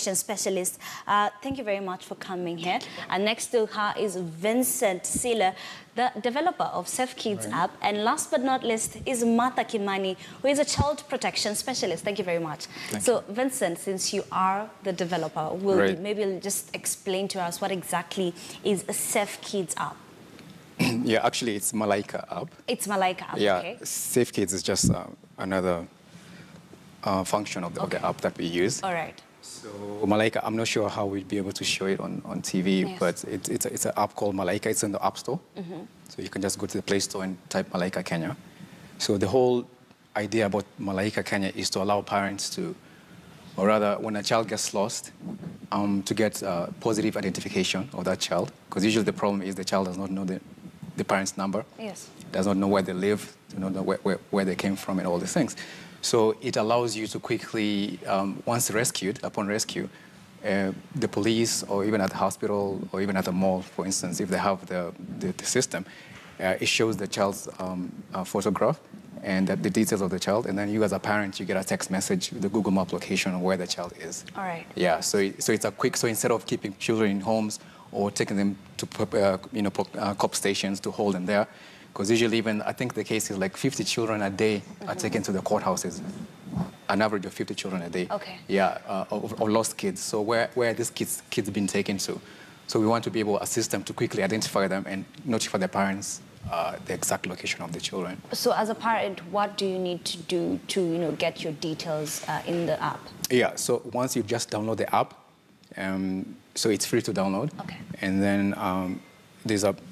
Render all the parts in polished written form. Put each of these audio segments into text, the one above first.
protection specialist. Thank you very much for coming here. And next to her is Vincent Sila, the developer of Safe Kids app. And last but not least is Martha Kimani, who is a child protection specialist. Thank you very much. Thank you. So, Vincent, since you are the developer, maybe you'll just explain to us what exactly is a Safe Kids app. Yeah, actually, it's Malaika app. It's Malaika app, yeah, okay. Safe Kids is just another function of the app that we use. All right. So Malaika, I'm not sure how we'd be able to show it on TV, yes. but it's an app called Malaika. It's in the App Store. So you can just go to the Play Store and type Malaika Kenya. So the whole idea about Malaika Kenya is to allow parents to, or rather, when a child gets lost, to get positive identification of that child. Because usually the problem is the child does not know the parent's number. Yes. Does not know where they live, does not know where they came from and all these things. So it allows you to quickly, once rescued, upon rescue, the police or even at the hospital or even at the mall, for instance, if they have the system, it shows the child's photograph and the details of the child, and then you as a parent, you get a text message with the Google Map location of where the child is. All right. Yeah, so it's a quick, so instead of keeping children in homes or taking them to COP stations to hold them there, because usually even, I think the case is like 50 children a day are taken to the courthouses, an average of 50 children a day. Okay. Yeah, of lost kids. So where are these kids been taken to? So we want to be able to assist them to quickly identify them and notify their parents the exact location of the children. So as a parent, what do you need to do to get your details in the app? Yeah, so once you just download the app, so it's free to download. Okay. And then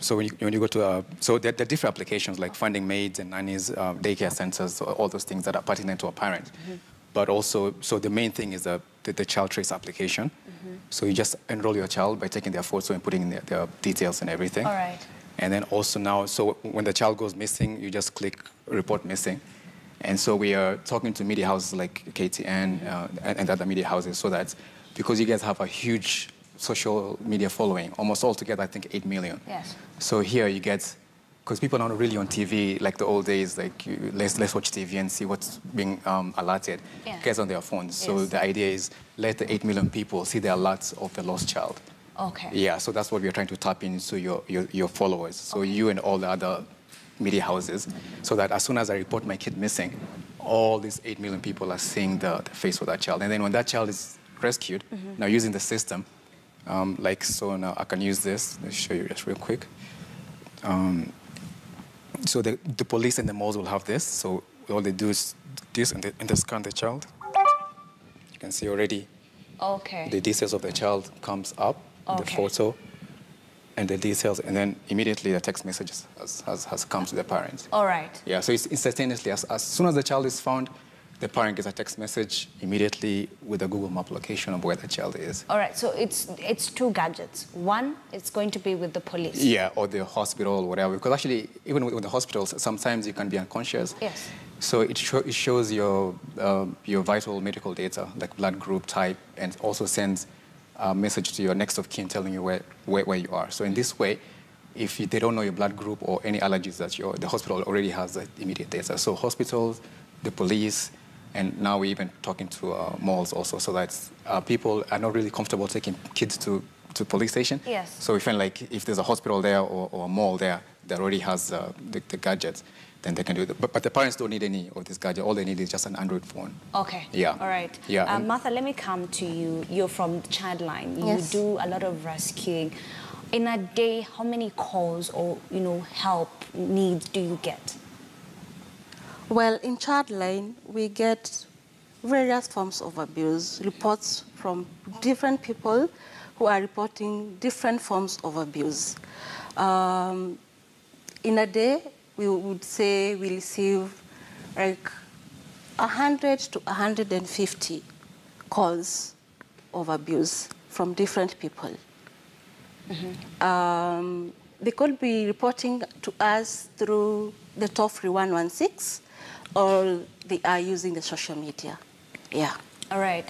so when you go to so there are different applications like finding maids and nannies, daycare centers, so all those things that are pertinent to a parent. But also, so the main thing is the child trace application. So you just enroll your child by taking their photo and putting in their details and everything. All right. And then also now, so when the child goes missing, you just click report missing. And so we are talking to media houses like KTN and other media houses so that, because you guys have a huge social media following, almost altogether, I think 8 million. Yes. So here you get, because people are not really on TV like the old days, like let's watch TV and see what's being alerted. Yeah. Gets on their phones. So Yes. the idea is let the 8 million people see the alerts of the lost child. Okay. Yeah, so that's what we're trying to tap into your followers. So you and all the other media houses, so that as soon as I report my kid missing, all these 8 million people are seeing the face of that child. And then when that child is rescued, now using the system, like so now I can use this. Let's show you just real quick. So the police and the malls will have this. So all they do is this and they scan the child. You can see already the details of the child comes up, the photo and the details, and then immediately the text message has come to the parents. All right. Yeah, so it's instantaneously, as soon as the child is found, the parent gets a text message immediately with a Google Map location of where the child is. All right, so it's two gadgets. One, it's going to be with the police. Yeah, or the hospital or whatever. Because actually, even with the hospitals, sometimes you can be unconscious. Yes. So it shows your vital medical data, like blood group type, and also sends a message to your next of kin telling you where you are. So in this way, if they don't know your blood group or any allergies, the hospital already has the immediate data. So hospitals, the police, and now we're even talking to malls also, so that people are not really comfortable taking kids to police station. Yes. So we feel like if there's a hospital there or a mall there that already has the gadgets, then they can do it. But the parents don't need any of this gadget. All they need is just an Android phone. Okay. Yeah. All right. Yeah. Martha, let me come to you. You're from Childline. Yes. You do a lot of rescuing. In a day, how many calls or help needs do you get? Well, in Childline, we get various forms of abuse, reports from different people who are reporting different forms of abuse. In a day, we would say we receive like 100 to 150 calls of abuse from different people. They could be reporting to us through the toll-free 116, or they are using the social media. Yeah. All right.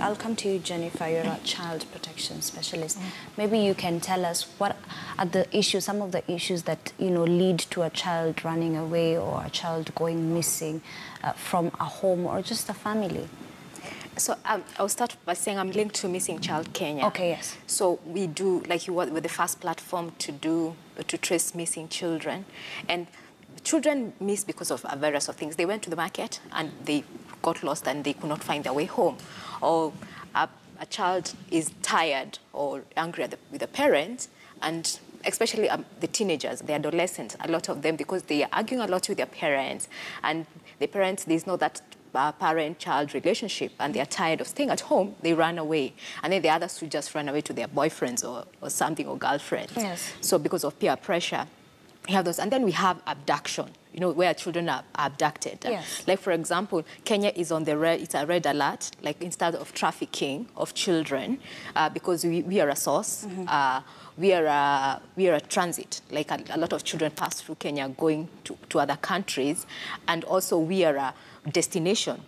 I'll come to you, Jennifer. You're a child protection specialist. Maybe you can tell us what are the issues, some of the issues that lead to a child running away or a child going missing from a home or just a family. So I'll start by saying I'm linked to Missing Child Kenya. Okay, yes. So we do, like you were the first platform to trace missing children. And children miss because of a various of things. They went to the market and they got lost and they could not find their way home. Or a child is tired or angry with the parents, and especially the teenagers, the adolescents, a lot of them, because they are arguing a lot with their parents. And the parents, there's no that parent-child relationship, and they're tired of staying at home, they run away. And then the others who just run away to their boyfriends or something, or girlfriends. Yes. So because of peer pressure, we have those. And then we have abduction, you know, where children are abducted. Yes. Like, for example, Kenya is on the red, it's a red alert, like instead of trafficking of children, because we are a source. We are a transit. Like a lot of children pass through Kenya going to other countries. And also we are a destination.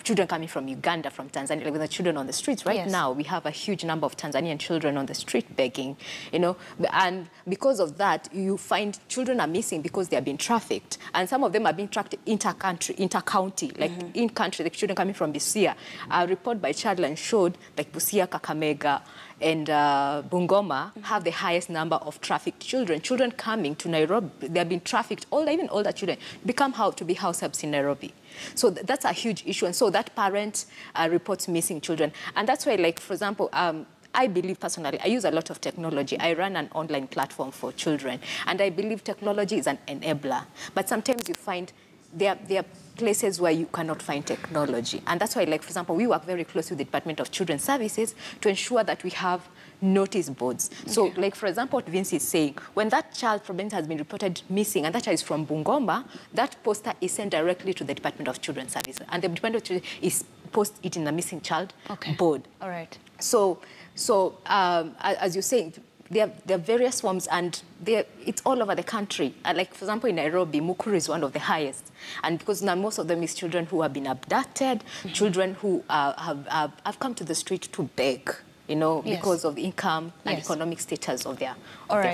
Children coming from Uganda, from Tanzania, like with the children on the streets. Right now, we have a huge number of Tanzanian children on the street begging, you know. And because of that, you find children are missing because they are being trafficked. And some of them are being tracked inter-county, like in-country, like children coming from Busia. A report by Childline showed like Busia, Kakamega, and Bungoma have the highest number of trafficked children. Children coming to Nairobi, they have been trafficked, even older children, become to be house helps in Nairobi. So that's a huge issue. And so that parent reports missing children. And that's why, like, for example, I believe personally, I use a lot of technology. I run an online platform for children. And I believe technology is an enabler. But sometimes you find there are places where you cannot find technology. And that's why, like, for example, we work very closely with the Department of Children's Services to ensure that we have notice boards. Okay. So, like, for example, what Vince is saying, when that child from Benz has been reported missing, and that child is from Bungoma, that poster is sent directly to the Department of Children's Services. And the Department of Children is post it in the missing child board. All right. So as you're saying, there are various forms, and it's all over the country. Like, for example, in Nairobi, Mukuru is one of the highest. And because now most of them is children who have been abducted, children who have come to the street to beg, you know, because of the income and economic status of their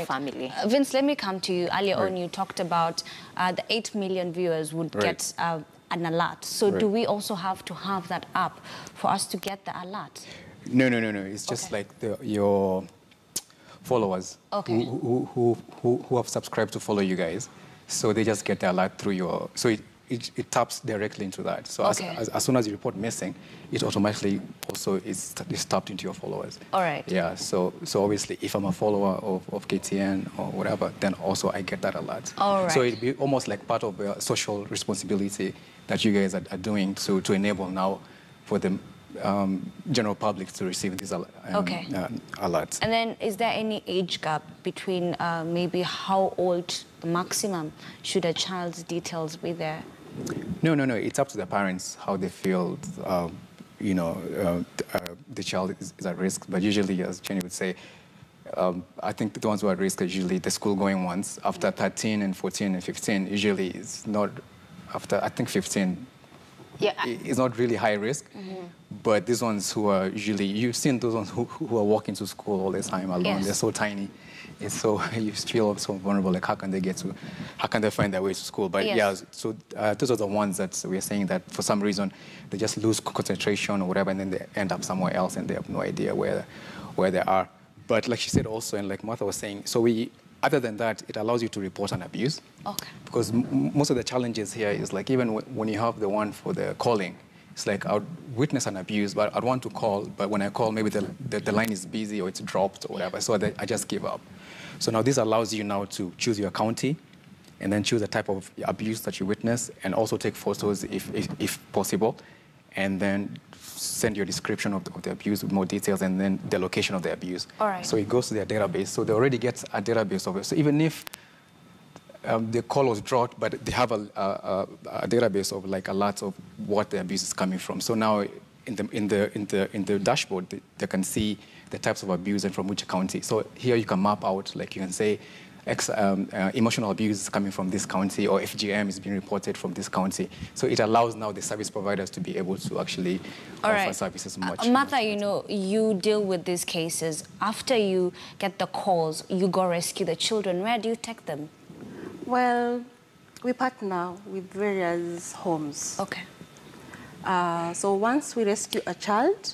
family. Vince, let me come to you. Earlier on, you talked about the 8 million viewers would get an alert. So do we also have to have that app for us to get the alert? No. It's just like your followers who have subscribed to follow you guys. So they just get the alert through your... So it taps directly into that. So as soon as you report missing, it automatically also is tapped into your followers. All right. Yeah, so obviously if I'm a follower of KTN or whatever, then also I get that alert. All right. So it'd be almost like part of the social responsibility that you guys are doing to enable now for the general public to receive these alerts. And then is there any age gap between maybe how old the maximum should a child's details be there? No. It's up to the parents how they feel, the child is at risk. But usually, as Jenny would say, I think the ones who are at risk are usually the school-going ones. After 13 and 14 and 15, usually it's not after, I think 15, it's not really high risk. But these ones who are usually, you've seen those ones who are walking to school all the time alone. They're so tiny. It's so, you feel so vulnerable, like how can they find their way to school? But so those are the ones that we're saying that for some reason they just lose concentration or whatever, and then they end up somewhere else and they have no idea where they are. But like she said also, and like Martha was saying, so other than that, it allows you to report an abuse. Okay. Because most of the challenges here is like, even when you have the one for the calling, it's like I would witness an abuse, but I'd want to call, but when I call, maybe the line is busy or it's dropped or whatever, so I just give up. So now this allows you now to choose your county and then choose the type of abuse that you witness and also take photos if possible, and then send your description of the abuse with more details and then the location of the abuse. All right. So it goes to their database. So they already get a database of it. So even if the call was dropped, but they have a database of like alerts of what the abuse is coming from. So now in the dashboard, they can see the types of abuse and from which county. So here you can map out, like you can say, emotional abuse is coming from this county, or FGM is being reported from this county. So it allows now the service providers to be able to actually offer services much. Martha, you deal with these cases. After you get the calls, you go rescue the children. Where do you take them? Well, we partner with various homes. Okay. So once we rescue a child,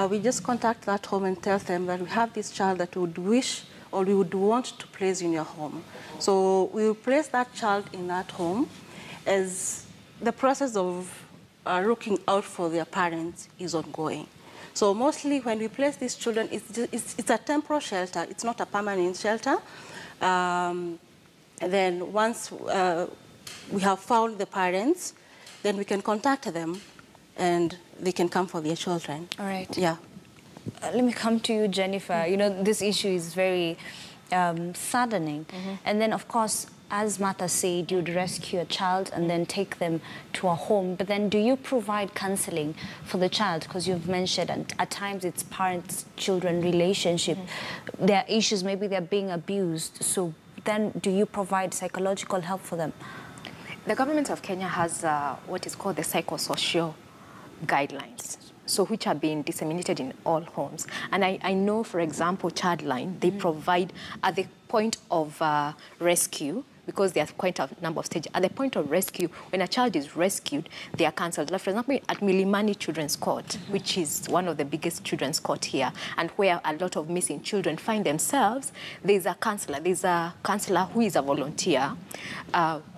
we just contact that home and tell them that we have this child that would wish or we would want to place in your home. So we will place that child in that home as the process of looking out for their parents is ongoing. So mostly when we place these children, it's a temporary shelter. It's not a permanent shelter. Then once we have found the parents, then we can contact them and they can come for their children. All right. Yeah. Let me come to you, Jennifer. You know, this issue is very saddening. And then, of course, as Martha said, you'd rescue a child and then take them to a home. But then do you provide counseling for the child? Because you've mentioned at times it's parents-children relationship. There are issues, maybe they're being abused. So then do you provide psychological help for them? The government of Kenya has what is called the psychosocial guidelines, so which are being disseminated in all homes. And I know, for example, Childline, they provide at the point of rescue, because there are quite a number of stages. At the point of rescue, when a child is rescued, they are cancelled. Like, for example, at Milimani Children's Court, which is one of the biggest children's court here, and where a lot of missing children find themselves, there's a counselor. There's a counselor who is a volunteer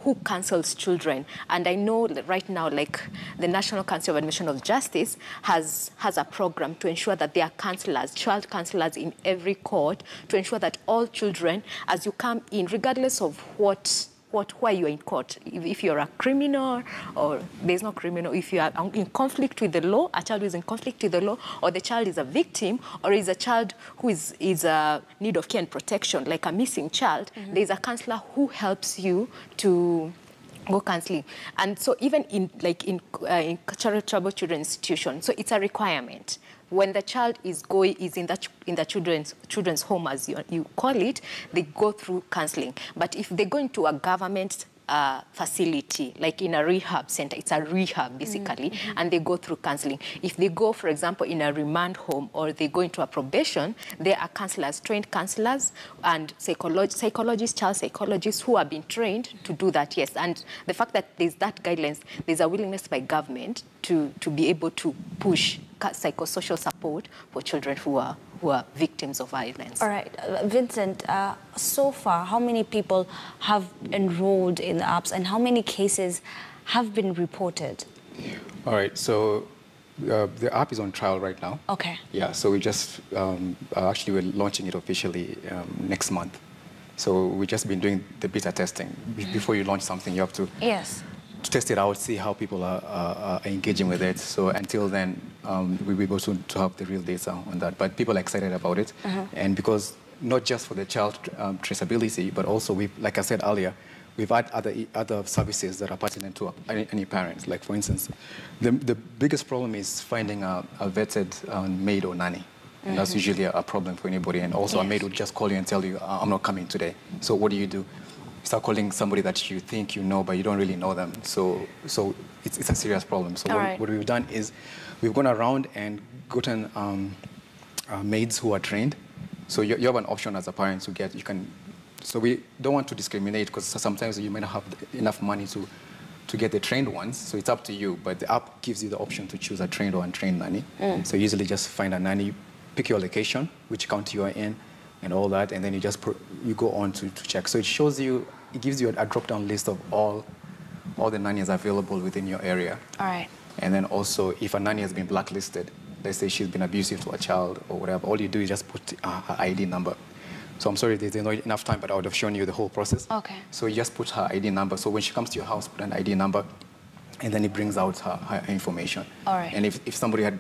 who counsels children. And I know that right now, like, the National Council of Admission of Justice has a program to ensure that there are counselors, child counselors in every court, to ensure that all children, as you come in, regardless of why you're in court, if you're a criminal or there's no criminal, if you are in conflict with the law, a child who is in conflict with the law, or the child is a victim, or is a child who is a need of care and protection, like a missing child, there's a counselor who helps you to go counseling. And so even in charitable children institution, so it's a requirement. When the child is in the children's home, as you call it, they go through counseling. But if they go into a government facility, like in a rehab center, it's a rehab basically, and they go through counseling. If they go, for example, in a remand home or they go into a probation, there are counselors, trained counselors and psychologists, child psychologists who have been trained to do that, yes. And the fact that there's that guidelines, there's a willingness by government to be able to push psychosocial support for children who are victims of violence. All right. Vincent, so far, how many people have enrolled in the apps and how many cases have been reported? All right. So the app is on trial right now. Okay. Yeah. So we just, actually, we're launching it officially next month. So we've just been doing the beta testing. Before you launch something, you have to test it out, see how people are engaging with it. So until then, we'll be able to have the real data on that. But people are excited about it. And because not just for the child traceability, but also, like I said earlier, we've had other services that are pertinent to any parent. Like, for instance, the biggest problem is finding a vetted maid or nanny. And that's usually a problem for anybody. And also a maid would just call you and tell you, I'm not coming today. So what do? Start calling somebody that you think you know, but you don't really know them. So it's a serious problem. So what we've done is we've gone around and gotten maids who are trained. So you have an option as a parent to get, so we don't want to discriminate, because sometimes you may not have enough money to get the trained ones. So it's up to you. But the app gives you the option to choose a trained or untrained nanny. So you usually just find a nanny, pick your location, which county you are in, and all that, and then you go on to check. So it gives you a drop-down list of all the nannies available within your area. All right. And then also, if a nanny has been blacklisted, let's say she's been abusive to a child or whatever, all you do is just put her ID number. So I'm sorry, there's not enough time, but I would have shown you the whole process. Okay. So you just put her ID number. So when she comes to your house, put an ID number, and then it brings out her information. All right. And if somebody had,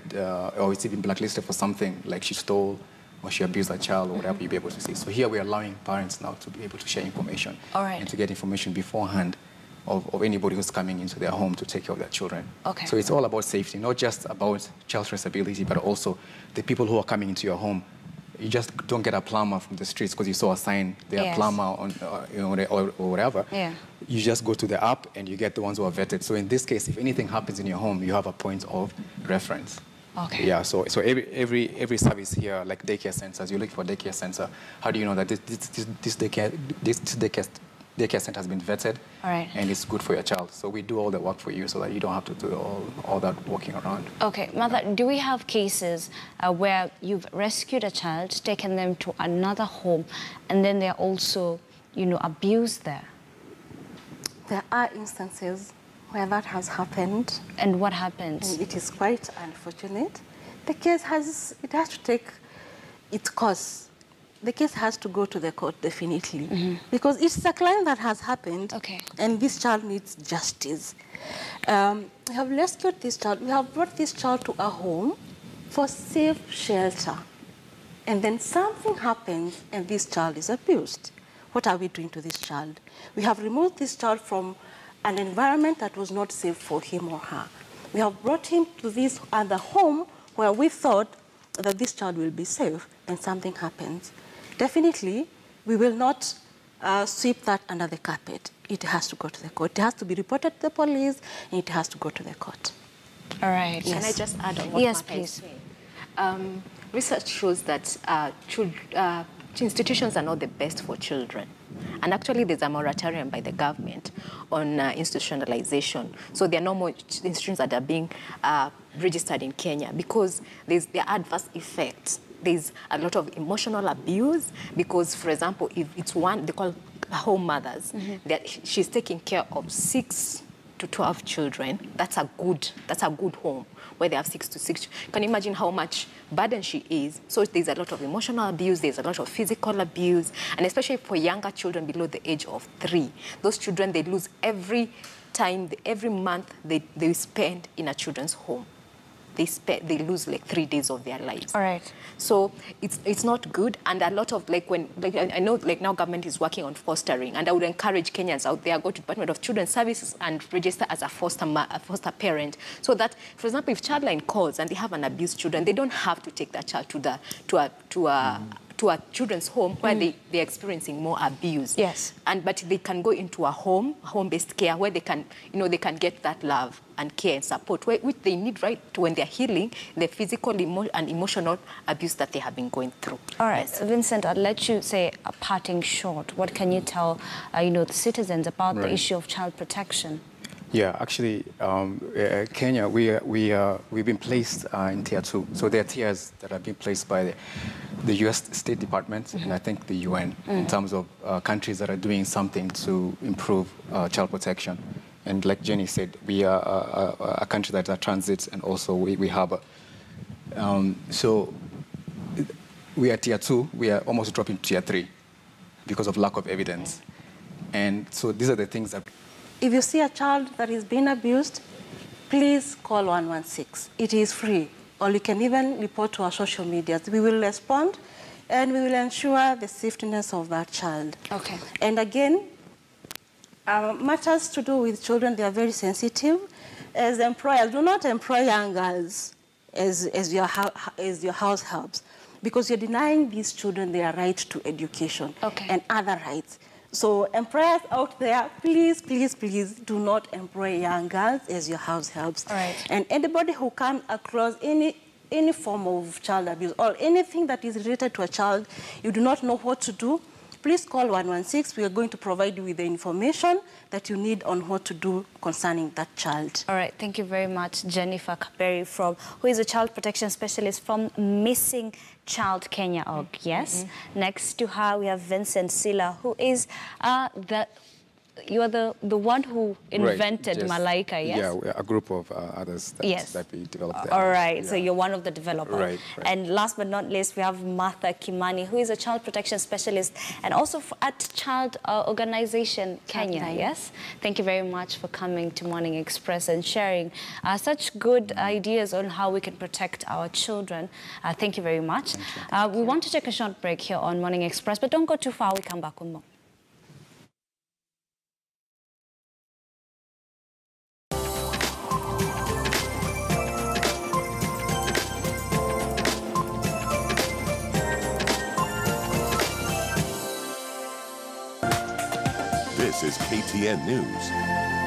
or it's been blacklisted for something, like she stole, or she abused a child, or whatever, you'll be able to see. So here we're allowing parents now to be able to share information. All right. And to get information beforehand of anybody who's coming into their home to take care of their children. Okay. So it's all about safety, not just about child traceability, but also the people who are coming into your home. You just don't get a plumber from the streets because you saw a sign, they're a plumber on, or whatever. Yeah. You just go to the app and you get the ones who are vetted. So in this case, if anything happens in your home, you have a point of reference. Okay. Yeah, so every service here, like daycare centers, you look for a daycare center. How do you know that this daycare daycare center has been vetted, All right. and it's good for your child. So we do all the work for you so that you don't have to do all that walking around. Okay, Mother, do we have cases where you've rescued a child, taken them to another home, and then they're also, you know, abused there? There are instances where that has happened. And what happens? And it is quite unfortunate. The case has to take its course. The case has to go to the court, definitely. Because it's a crime that has happened, Okay. and this child needs justice. We have rescued this child. We have brought this child to a home for safe shelter. And then something happens, and this child is abused. What are we doing to this child? We have removed this child from an environment that was not safe for him or her. We have brought him to this other home where we thought that this child will be safe, and something happens. Definitely, we will not sweep that under the carpet. It has to go to the court. It has to be reported to the police, and it has to go to the court. All right. Can I just add on what Yes, Martha is please. saying? Research shows that institutions are not the best for children. And actually, there's a moratorium by the government on institutionalization. So there are no more institutions that are being registered in Kenya because there are adverse effects. There's a lot of emotional abuse because, for example, if it's one, they call home mothers, that she's taking care of 6 to 12 children. That's a good home where they have 6 to 6. Can you imagine how much burden she is? So there's a lot of emotional abuse, there's a lot of physical abuse, and especially for younger children below the age of 3. Those children, they lose every month they spend in a children's home. They lose like 3 days of their lives. All right. So it's not good, and a lot of I know now government is working on fostering, and I would encourage Kenyans out there go to Department of Children's Services and register as a foster parent, so that, for example, if Childline calls and they have an abused children, they don't have to take that child to a children's home where they're experiencing more abuse. Yes. But they can go into a home-based care where they can get that love and care and support, which they need right to when they're healing the physical and emotional abuse that they have been going through. All right, so Vincent, I'll let you say a parting shot. What can you tell, the citizens about the issue of child protection? Yeah, actually, Kenya, we've been placed in Tier 2. So there are tiers that have been placed by the U.S. State Department and I think the UN in terms of countries that are doing something to improve child protection. And like Jenny said, we are a country that's a transit, and also we harbor. So we are Tier 2. We are almost dropping to Tier 3 because of lack of evidence. And so these are the things that... If you see a child that is being abused, please call 116. It is free. Or you can even report to our social media. We will respond, and we will ensure the safetyness of that child. Okay. And again, matters to do with children, they are very sensitive. As employers, do not employ young girls as your house helps, because you're denying these children their right to education and other rights. So employers out there, please, please, please do not employ young girls as your house helps. All right. And anybody who comes across any form of child abuse or anything that is related to a child, you do not know what to do, please call 116. We are going to provide you with the information that you need on what to do concerning that child. All right, thank you very much, Jennifer Kaberi, who is a child protection specialist from Missing Child Kenya org. Yes. Next to her, we have Vincent Sila, who is you are the one who invented Malaika, yes? Yeah, we're a group of others that we developed there. All right, so you're one of the developers. Right. And last but not least, we have Martha Kimani, who is a child protection specialist and also at Child Organization Kenya, yes? Thank you very much for coming to Morning Express and sharing such good ideas on how we can protect our children. Thank you very much. We want to take a short break here on Morning Express, but don't go too far. We come back with more. This is KTN News.